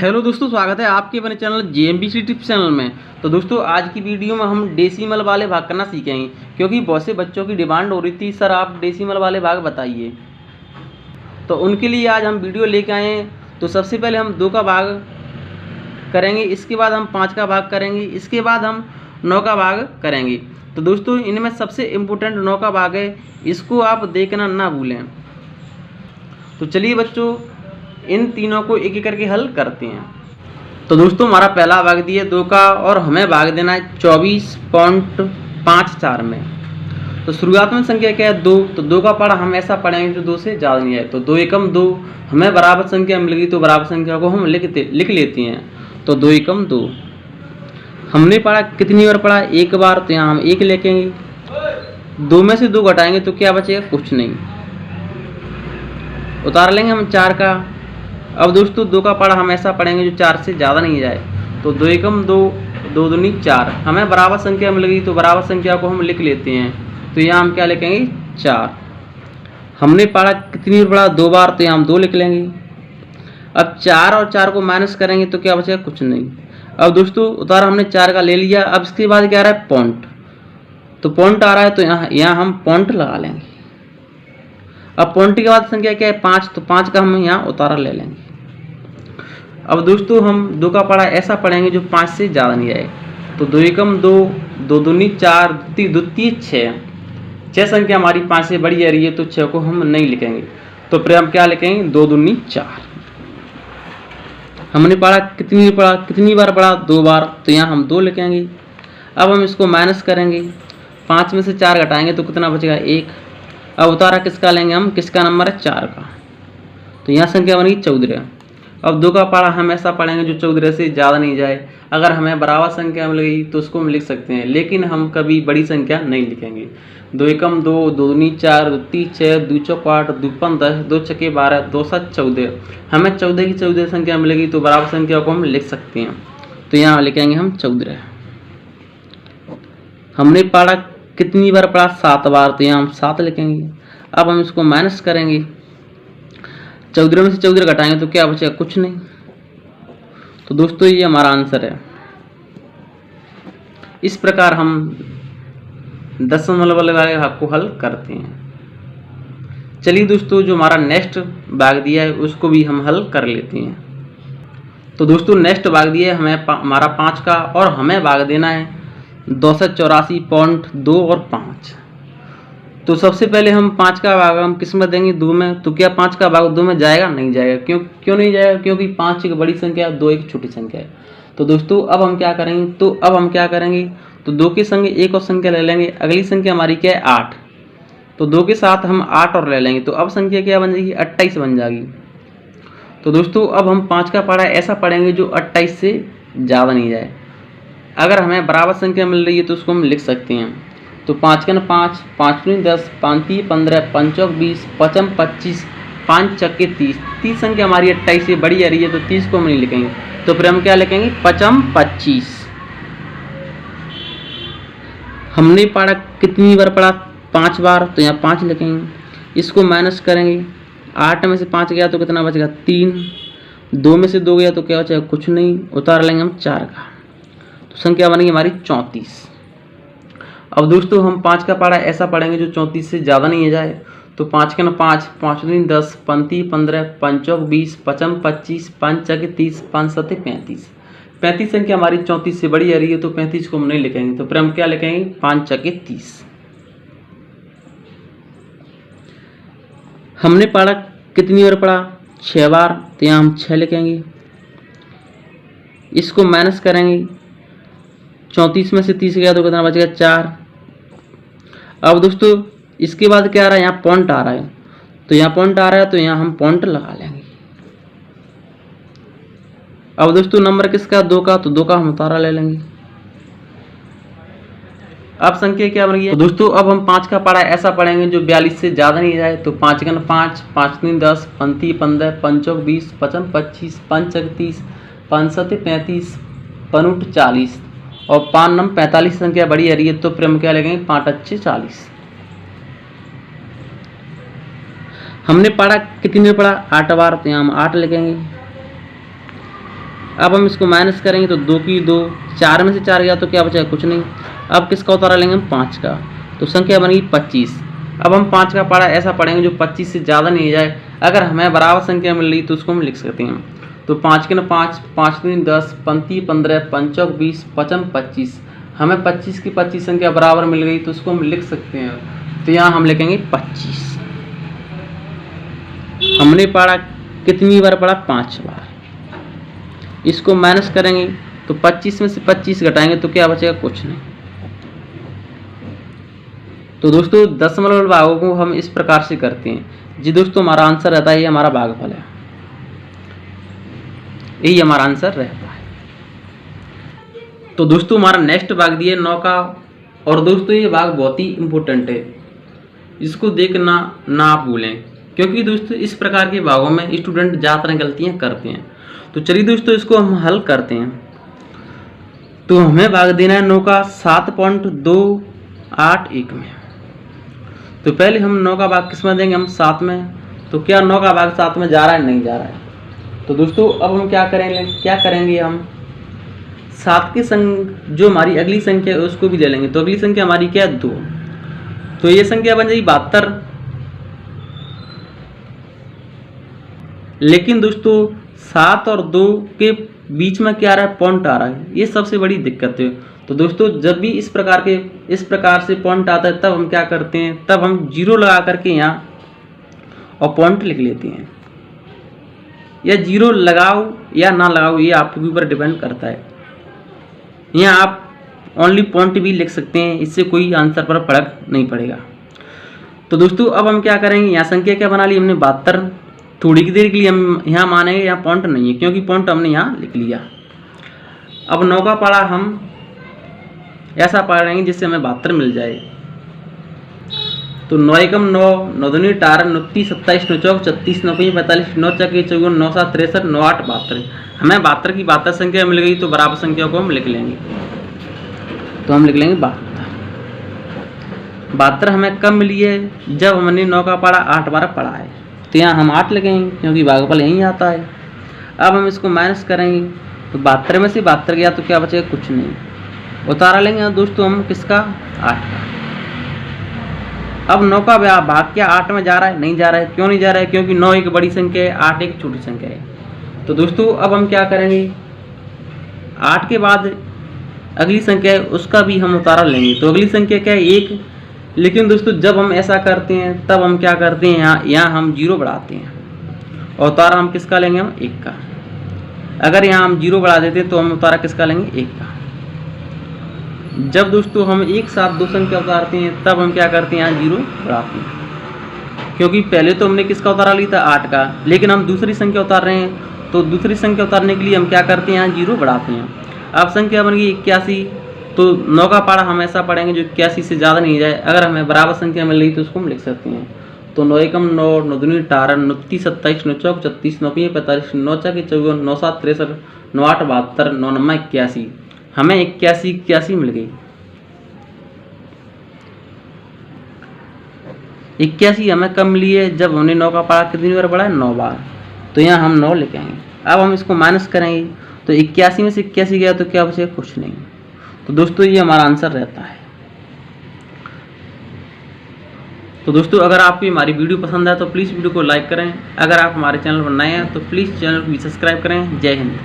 Hello दोस्तों, स्वागत है आपके अपने चैनल जेएमबीसी टिप्स चैनल में। तो दोस्तों, आज की वीडियो में हम डेसिमल वाले भाग करना सीखेंगे, क्योंकि बहुत से बच्चों की डिमांड हो रही थी, सर आप डेसिमल वाले भाग बताइए। तो उनके लिए आज हम वीडियो लेके आए हैं। तो सबसे पहले हम 2 का भाग करेंगे, इसके बाद हम 5 का भाग करेंगे, इसके बाद हम 9 का भाग करेंगे। तो दोस्तों, इनमें सबसे इम्पोर्टेंट 9 का भाग है, इसको आप देखना ना भूलें। तो चलिए बच्चों, इन तीनों को एक एक करके हल करते हैं। तो दोस्तों, हमारा पहला भाग दिया 2 का और हमें भाग देना है 24.54 में। तो शुरुआत में संख्या क्या है 2, तो 2 का पढ़ा हम ऐसा पढ़ेंगे जो 2 से ज़्यादा नहीं है। तो 2 एकम 2, हमें बराबर संख्या मिल गई, तो बराबर संख्या को हम लिख लेते हैं। तो 2 एकम 2 हमने पढ़ा, कितनी बार पढ़ा, एक बार, तो यहाँ हम 1 लिखेंगे। 2 में से 2 घटाएंगे तो क्या बचेगा, कुछ नहीं। उतार लेंगे हम 4 का। अब दोस्तों, 2 का पढ़ा हम ऐसा पढ़ेंगे जो 4 से ज़्यादा नहीं जाए। तो 2 एकम 2, 2 दूनी 4, हमें बराबर संख्या मिल गई, तो बराबर संख्या को हम लिख लेते हैं। तो यहाँ हम क्या लिखेंगे, 4। हमने पढ़ा कितनी बार पढ़ा, 2 बार, तो यहाँ हम 2 लिख लेंगे। अब 4 और 4 को माइनस करेंगे तो क्या बचेगा, कुछ नहीं। अब दोस्तों, उतारा हमने 4 का ले लिया। अब इसके बाद क्या आ रहा है, पॉइंट। तो पॉइंट आ रहा है, तो यहाँ हम पॉइंट लगा लेंगे। अब पॉइंट के बाद संख्या क्या है, 5, तो 5 का हम यहाँ उतारा ले लेंगे। अब दोस्तों, हम 2 का पढ़ा ऐसा पढ़ेंगे जो 5 से ज़्यादा नहीं आए। तो 2 एकम 2, 2 दूनी 4, 2 तीन 6। 6 संख्या हमारी 5 से बड़ी आ रही है, तो 6 को हम नहीं लिखेंगे। तो फिर हम क्या लिखेंगे, 2 दूनी 4। हमने पढ़ा कितनी बार पढ़ा, 2 बार, तो यहाँ हम 2 लिखेंगे। अब हम इसको माइनस करेंगे, 5 में से 4 घटाएंगे तो कितना बचेगा, 1। अब उतारा किसका लेंगे हम, किसका नंबर है, 4 का। तो यहाँ संख्या बनेगी 14। अब 2 का पढ़ा हम ऐसा पढ़ेंगे जो 14 से ज़्यादा नहीं जाए। अगर हमें बराबर संख्या मिल गई तो उसको हम लिख सकते हैं, लेकिन हम कभी बड़ी संख्या नहीं लिखेंगे। 2 एकम 2, 2 दूनी 4, 2 तीन 6, 2 चौक 8, 2 पंच 10, 2 छके 12, 2 सात 14। हमें 14 की 14 संख्या मिलेगी, तो बराबर संख्या को हम लिख सकते हैं। तो यहाँ लिखेंगे हम 14। हमने पढ़ा कितनी बार पढ़ा, 7 बार, तो यहाँ हम 7 लिखेंगे। अब हम इसको माइनस करेंगे, 14 में से 14 घटाएंगे तो क्या बचेगा, कुछ नहीं। तो दोस्तों, ये हमारा आंसर है। इस प्रकार हम दशमलव वाले भाग को हल करते हैं। चलिए दोस्तों, जो हमारा नेक्स्ट भाग दिया है उसको भी हम हल कर लेते हैं। तो दोस्तों, नेक्स्ट भाग दिया है हमें हमारा 5 का, और हमें भाग देना है 284.2 और 5। तो सबसे पहले हम 5 का भाग हम किस में देंगे, 2 में। तो क्या 5 का भाग 2 में जाएगा, नहीं जाएगा। क्यों नहीं जाएगा, क्योंकि 5 एक बड़ी संख्या है, 2 एक छोटी संख्या है। तो दोस्तों, अब हम क्या करेंगे, तो 2 के संग एक और संख्या ले लेंगे। अगली संख्या हमारी क्या है, 8। तो 2 के साथ हम 8 और ले लेंगे, तो अब संख्या क्या बन जाएगी, 28 बन जाएगी। तो दोस्तों, अब हम 5 का पढ़ा ऐसा पढ़ेंगे जो 28 से ज़्यादा नहीं जाए। अगर हमें बराबर संख्या मिल रही है तो उसको हम लिख सकते हैं। तो 5 का 5, 5 दूनी 10, 5 तीन 15, 5 चौक 20, 5 25, 5 छक्के 30। 30 संख्या हमारी 28 से बड़ी आ रही है, तो 30 को हम नहीं लिखेंगे। तो फिर हम क्या लिखेंगे, 5 25। हमने पढ़ा कितनी बार पढ़ा, 5 बार, तो यहाँ 5 लिखेंगे। इसको माइनस करेंगे, 8 में से 5 गया तो कितना बचेगा, 3। 2 में से 2 गया तो क्या बचेगा, कुछ नहीं। उतार लेंगे हम 4 का, तो संख्या बनेगी हमारी 34। अब दोस्तों, हम 5 का पढ़ा ऐसा पढ़ेंगे जो 34 से ज़्यादा नहीं जाए। तो 5 का 5, 5 दूनी 10, 5 तीन 15, 5 चौक 20, 5 25, 5 छके 30, 5 सत्ते 35। 35 संख्या हमारी 34 से बड़ी आ रही है, तो 35 को हम नहीं लिखेंगे। तो फिर हम क्या लिखेंगे, 5 छके 30। हमने पढ़ा कितनी बार पढ़ा, 6 बार, तो यहाँ हम 6 लिखेंगे। इसको माइनस करेंगे, 34 में से 30 गया तो कितना बचेगा, 4। अब दोस्तों, इसके बाद क्या आ रहा है, यहाँ पॉइंट आ रहा है। तो यहाँ पॉइंट आ रहा है, तो यहाँ हम पॉइंट लगा लेंगे। अब दोस्तों, नंबर किसका, 2 का, तो 2 का हम उतारा ले लेंगे। अब संख्या क्या बन गई है, तो दोस्तों, अब हम 5 का पढ़ा ऐसा पढ़ेंगे जो 42 से ज़्यादा नहीं जाए। तो 5 का 5, 5 दूनी 10, 5 तीन 15, 5 चौक 20, 5 25, 5 छके 30, 5 सत्ते 35, 5 ऊँट 40, और 5 नम 45 संख्या बड़ी आ रही है। तो फिर हम क्या लिखेंगे, 5 अच्छे 40। हमने पढ़ा कितनी बार पढ़ा, 8 बार, तो यहाँ हम 8 लिखेंगे। अब हम इसको माइनस करेंगे तो 2 की 2, 4 में से 4 गया तो क्या बचेगा, कुछ नहीं। अब किसका उतारा लेंगे हम, 5 का, तो संख्या बनेगी 25। अब हम 5 का पारा ऐसा पढ़ेंगे जो 25 से ज़्यादा नहीं जाए। अगर हमें बराबर संख्या मिल रही तो उसको हम लिख सकते हैं। तो 5 के 5, 5 3 10, 35 15, 5 चौक 20, 55 25। हमें 25 की 25 संख्या बराबर मिल गई तो उसको हम लिख सकते हैं। तो यहाँ हम लिखेंगे 25। हमने पढ़ा कितनी बार पढ़ा, 5 बार। इसको माइनस करेंगे तो 25 में से 25 घटाएंगे तो क्या बचेगा, कुछ नहीं। तो दोस्तों दशमलव भागों को हम इस प्रकार से करते हैं। जी दोस्तों हमारा आंसर रहता है, ये हमारा भागफल है, यही हमारा आंसर रहता है। तो दोस्तों हमारा नेक्स्ट भाग दिए 9 का। और दोस्तों ये भाग बहुत ही इम्पोर्टेंट है, इसको देखना ना भूलें, क्योंकि दोस्तों इस प्रकार के भागों में स्टूडेंट ज़्यादातर गलतियां करते हैं। तो चलिए दोस्तों इसको हम हल करते हैं। तो हमें भाग देना है 9 का 7.281 में। तो पहले हम 9 का भाग किस में देंगे, हम 7 में। तो क्या 9 का भाग 7 में जा रहा है, नहीं जा रहा है। तो दोस्तों अब हम क्या करेंगे हम 7 के संग जो हमारी अगली संख्या है उसको भी ले लेंगे। तो अगली संख्या हमारी क्या है, 2। तो ये संख्या बन जाएगी 72। लेकिन दोस्तों 7 और 2 के बीच में क्या आ रहा है, पॉइंट आ रहा है, ये सबसे बड़ी दिक्कत है। तो दोस्तों जब भी इस प्रकार से पॉइंट आता है तब हम क्या करते हैं, तब हम 0 लगा करके यहाँ और पॉइंट लिख लेते हैं। या 0 लगाओ या ना लगाओ ये आपके ऊपर डिपेंड करता है। यहाँ आप ओनली पॉइंट भी लिख सकते हैं, इससे कोई आंसर पर फर्क नहीं पड़ेगा। तो दोस्तों अब हम क्या करेंगे, यहाँ संख्या क्या बना ली हमने, 72। थोड़ी की देर के लिए हम यहाँ मानेंगे यहाँ पॉइंट नहीं है, क्योंकि पॉइंट हमने यहाँ लिख लिया। अब 9 का पारा हम ऐसा पढ़ेंगे जिससे हमें 72 मिल जाए। तो 9 एकम 9, 9 दूनी 18, 29 27, 9 चौक 36, 9 5 45, 9 चौक 54, 9 7 63, 9 8 72। हमें 72 की 72 संख्या मिल गई तो बराबर संख्या को हम लिख लेंगे। तो हम लिख लेंगे 72। 72 हमें कब मिली है, जब हमने 9 का पारा 8 बार पढ़ा है। तो यहाँ हम 8 लिखेंगे क्योंकि भागफल यहीं आता है। अब हम इसको माइनस करेंगे तो 72 में से 72 गया तो क्या बचेगा, कुछ नहीं। उतारा लेंगे दोस्तों हम किसका, 8 का। अब 9 का भाग क्या 8 में जा रहा है, नहीं जा रहा है। क्यों नहीं जा रहा है, क्योंकि 9 एक बड़ी संख्या है, 8 एक छोटी संख्या है। तो दोस्तों अब हम क्या करेंगे, 8 के बाद अगली संख्या है उसका भी हम उतारा लेंगे। तो अगली संख्या क्या है, 1। लेकिन दोस्तों जब हम ऐसा करते हैं तब हम क्या करते हैं, यहाँ हम 0 बढ़ाते हैं और उतारा हम किसका लेंगे, हम 1 का। अगर यहाँ हम 0 बढ़ा देते तो हम उतारा किसका लेंगे, 1 का। जब दोस्तों हम एक साथ दो संख्या उतारते हैं तब हम क्या करते हैं, यहाँ 0 बढ़ाते हैं, क्योंकि पहले तो हमने किसका उतारा लिया था, 8 का। लेकिन हम दूसरी संख्या उतार रहे हैं तो दूसरी संख्या उतारने के लिए हम क्या करते हैं, यहाँ 0 बढ़ाते हैं। अब संख्या बन गई 81। तो 9 का पारा हम ऐसा पढ़ेंगे जो 81 से ज़्यादा नहीं जाए। अगर हमें बराबर संख्या मिल रही तो उसको हम लिख सकते हैं। तो 9 एकम 9, 9 दूनी 18, 29 27, 9 चौक 36, 9 5 45, 9 चौक 54, 9 7 63, 9 8 72, 9 9 81। हमें 81 मिल गई। 81 हमें कब मिली है, जब हमने 9 का पारा कितनी बार पढ़ा है, 9 बार। तो यहाँ हम 9 लिखेंगे। अब हम इसको माइनस करेंगे तो 81 में से 81 गया तो क्या बचेगा, कुछ नहीं। तो दोस्तों ये हमारा आंसर रहता है। तो दोस्तों अगर आपको हमारी वीडियो पसंद आए तो प्लीज़ वीडियो को लाइक करें। अगर आप हमारे चैनल पर नए हैं तो प्लीज़ चैनल को भी सब्सक्राइब करें। जय हिंद।